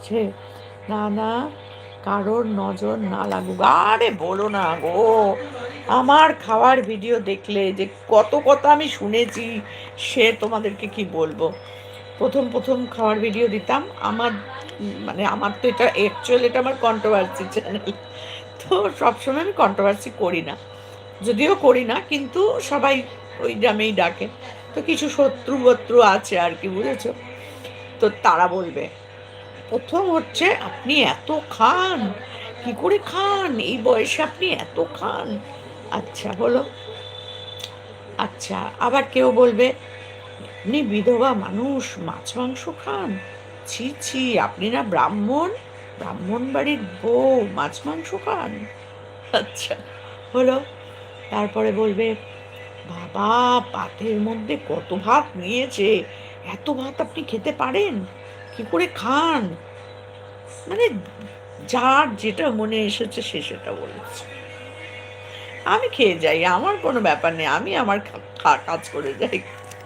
আসছে, না না কারোর নজর না লাগুক। আরে বলো না গো, আমার খাওয়ার ভিডিও দেখলে যে কত কথা আমি শুনেছি, সে তোমাদেরকে কি বলবো। প্রথম প্রথম খাওয়ার ভিডিও দিতাম, আমার মানে আমার তো এটা অ্যাকচুয়ালি এটা আমার কন্ট্রোভার্সি চ্যানেল। তো সবসময় আমি কন্ট্রোভার্সি করি না, যদিও করি না, কিন্তু সবাই ওই নামেই ডাকে। তো কিছু শত্রু বত্রু আছে আর কি, বুঝেছো। তো তারা বলবে, প্রথম হচ্ছে আপনি এত খান, কি করে খান, এই বয়সে আপনি এত খান। আচ্ছা হলো। আচ্ছা, আবার কেউ বলবে, আপনি বিধবা মানুষ, মাছ মাংস খান, ছি ছি, আপনি না ব্রাহ্মণ, ব্রাহ্মণ বাড়ির বউ, মাছ মাংস খান। আচ্ছা হলো। তারপরে বলবে, বাবা ভাতের মধ্যে কত ভাত নিয়েছে, এত ভাত আপনি খেতে পারেন, কি করে খান। মানে যার যেটা মনে এসেছে সে সেটা বলেছে। আমি খেয়ে যাই, আমার কোনো ব্যাপার নেই, আমি আমার কাজ করে যাই।